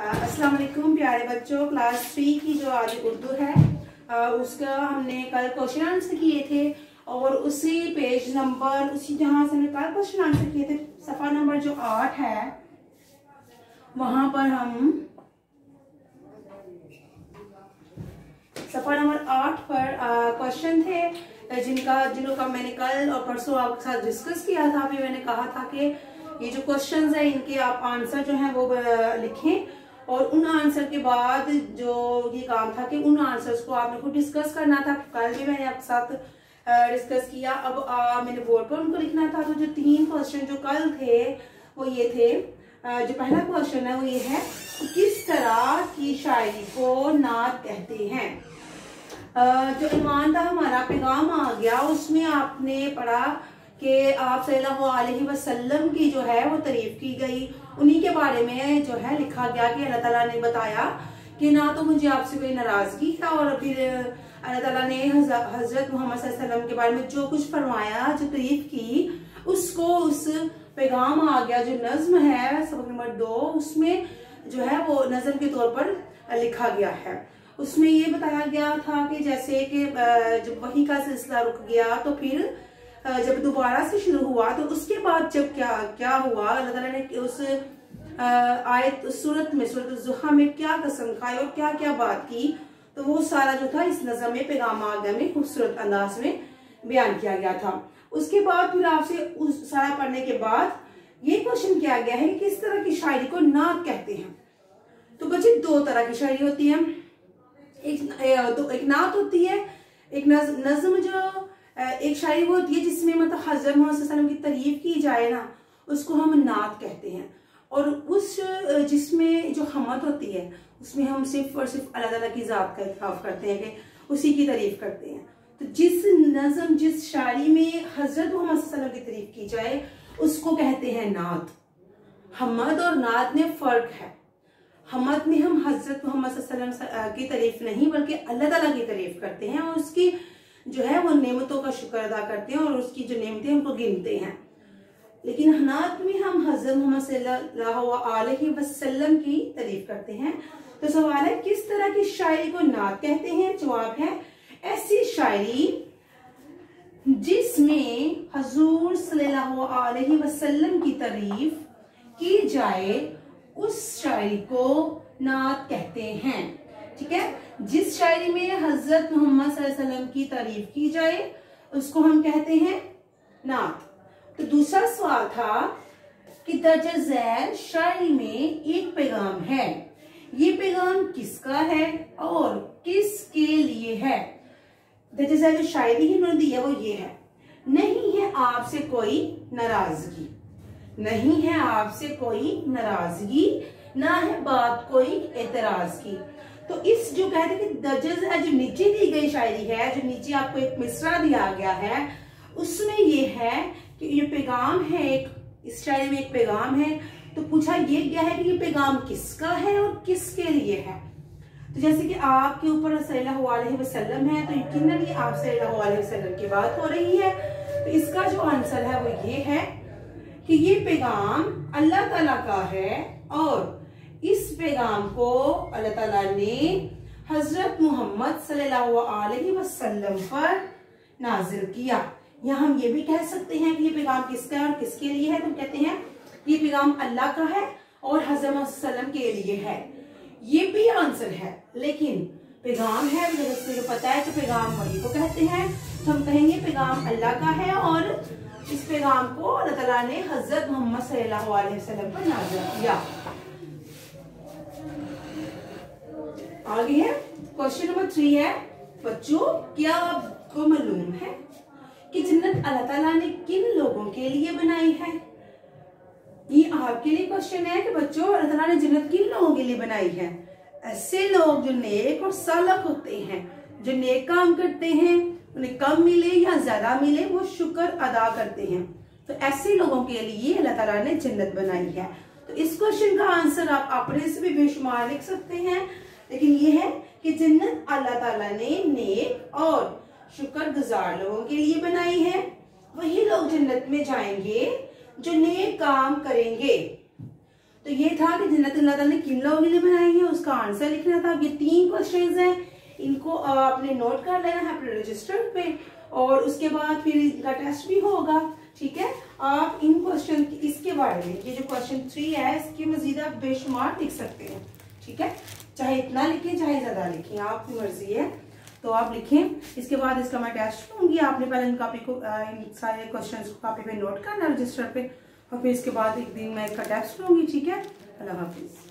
अस्सलाम वालेकुम प्यारे बच्चों। क्लास 3 की जो आज उर्दू है उसका हमने कल क्वेश्चन आंसर किए थे और उसी पेज नंबर उसी जहां से हमने कल क्वेश्चन आंसर किए थे सफा नंबर जो 8 है वहां पर हम सफा नंबर 8 पर क्वेश्चन थे जिनका मैंने कल और परसों आपके साथ डिस्कस किया था। अभी मैंने कहा था कि ये जो क्वेश्चंस है इनके आप आंसर जो है वो लिखें और उन आंसर के बाद जो ये काम था कि उन आंसर्स को आपने खुद डिस्कस करना था। कल भी मैंने आपके साथ डिस्कस किया। अब मैंने बोर्ड पर उनको लिखना था। तो जो 3 क्वेश्चन जो कल थे वो ये थे। जो पहला क्वेश्चन है वो ये है किस तरह की शायरी को नात कहते हैं। जो ईमान था हमारा पैगाम आ गया उसमें आपने पढ़ा कि आप सल्लल्लाहु अलैहि वसल्लम की जो है वो तारीफ की गई। उन्हीं के बारे में जो है लिखा गया कि अल्लाह ताला ने बताया कि ना तो मुझे आपसे कोई नाराजगी है और फिर अल्लाह ताला ने हजरत मोहम्मद सल्लल्लाहु अलैहि वसल्लम के बारे में जो कुछ फरमाया जो तारीफ की उसको उस पैगाम आ गया जो नज्म है सबक नंबर 2 उसमें जो है वो नज्म के तौर पर लिखा गया है। उसमें ये बताया गया था कि जैसे कि जब वही का सिलसिला रुक गया तो फिर जब दोबारा से शुरू हुआ तो उसके बाद जब क्या हुआ अल्लाह ताला ने उस आयत सूरत में सूरत ज़ुहा में क्या कसम खाई और क्या क्या बात की तो वो सारा जो था इस नज़म में पैगाम आगा में खूबसूरत अंदाज में बयान किया गया था। उसके बाद फिर आपसे उस सारा पढ़ने के बाद ये क्वेश्चन किया गया है कि किस तरह की शायरी को नात कहते हैं। तो बच्चे 2 तरह की शायरी होती है। एक नात होती है, एक नज्म जो एक शायरी वो होती है जिसमें मतलब हज़रत मोहम्मद सल्लल्लाहु अलैहि वसल्लम की तारीफ की जाए ना उसको हम नात कहते हैं। और उस जिसमें जो हमद होती है उसमें हम सिर्फ और सिर्फ अल्लाह ताला की ज़ात का इत्तराफ़ करते हैं कि उसी की तारीफ करते हैं। तो जिस नज़म जिस शायरी में हज़रत मोहम्मद सल्लल्लाहु अलैहि वसल्लम की तारीफ की जाए उसको कहते हैं नात। हमद और नात में फ़र्क है। हमद में हम हज़रत मोहम्मद सल्लल्लाहु अलैहि वसल्लम की तारीफ नहीं बल्कि अल्लाह ताला की तारीफ करते हैं और उसकी जो है वो नेमतों का शुक्र अदा करते हैं और उसकी जो नेमतें उनको गिनते हैं। लेकिन नात में हम हज़रत मोहम्मद सल्लल्लाहु अलैहि वसल्लम की तारीफ करते हैं। तो सवाल है किस तरह की शायरी को नात कहते हैं। जवाब है ऐसी शायरी जिसमें हुजूर सल्लल्लाहु अलैहि वसल्लम की तारीफ की जाए उस शायरी को नात कहते हैं। ठीक है, जिस शायरी में हजरत मोहम्मद सल्लल्लाहु अलैहि वसल्लम की तारीफ की जाए उसको हम कहते हैं नात। तो दूसरा सवाल था कि दर्जा झैल शायरी में एक पैगाम है, ये पैगाम किसका है और किसके लिए है। दर्जा झैल जो शायरी ही उन्होंने दी है वो ये है, नहीं है आपसे कोई नाराजगी, नहीं है आपसे कोई नाराजगी, ना है बात कोई एतराज की। तो इस जो कहते हैं कि दर्जा है जो नीचे दी गई शायरी है जो नीचे आपको एक मिसरा दिया गया है उसमें ये है कि ये पैगाम है इस शायरी में एक पैगाम है। तो पूछा ये गया है कि ये पैगाम किसका है और किसके लिए है। तो जैसे कि आपके ऊपर सल्लल्लाहु अलैहि वसल्लम है तो यकीनन ये आप सल्लल्लाहु अलैहि वसल्लम की बात हो रही है। तो इसका जो आंसर है वो ये है कि ये पैगाम अल्लाह ताला का है और इस पैगाम को अल्लाह ताला ने हजरत मोहम्मद सल्लल्लाहु अलैहि वसल्लम पर नाजिल किया। या हम ये भी कह सकते हैं कि ये पैगाम किसका है और किसके लिए है। तो कहते हैं ये पैगाम अल्लाह का है और हजरत मोहम्मद सल्लम के लिए है। ये भी आंसर है लेकिन पैगाम है जो पता है कि पैगाम वही को कहते हैं तो हम कहेंगे पैगाम अल्लाह का है और इस पैगाम को अल्लाह ताला ने हजरत मोहम्मद सल्लल्लाहु अलैहि वसल्लम पर नाजिल किया। आगे है क्वेश्चन नंबर 3 है बच्चों क्या आपको मालूम है कि जन्नत अल्लाह ताला ने किन लोगों के लिए बनाई है। ये आपके लिए क्वेश्चन है कि बच्चों अल्लाह ताला ने जन्नत किन लोगों के लिए बनाई है। ऐसे लोग जो नेक और सालक होते हैं जो नेक काम करते हैं उन्हें कम मिले या ज्यादा मिले वो शुक्र अदा करते हैं। तो ऐसे लोगों के लिए अल्लाह ताला ने जन्नत बनाई है। तो इस क्वेश्चन का आंसर आप अपने से भी बेशुमार लिख सकते हैं लेकिन ये है कि जन्नत अल्लाह ताला ने नेक और शुक्रगुजार लोगों के लिए बनाई है। वही लोग जन्नत में जाएंगे जो नेक काम करेंगे। तो ये था कि जन्नत अल्लाह ताला ने किन लोगों के लिए बनाई है, उसका आंसर लिखना था। ये 3 क्वेश्चंस हैं, इनको आपने नोट कर लेना है अपने रजिस्टर पे, और उसके बाद फिर इनका टेस्ट भी होगा। ठीक है, आप इन क्वेश्चन इसके बारे में, ये जो क्वेश्चन 3 है इसकी मजीद आप बेशुमार लिख सकते हैं। ठीक है, चाहे इतना लिखें चाहे ज्यादा लिखें, आपकी मर्जी है, तो आप लिखें। इसके बाद इसका मैं टेस्ट लूंगी। आपने पहले इन कॉपी को इन सारे क्वेश्चंस को कॉपी पे नोट करना रजिस्टर पे, और फिर इसके बाद एक दिन मैं इसका टेस्ट लूंगी। ठीक है, अल्लाह हाफिज।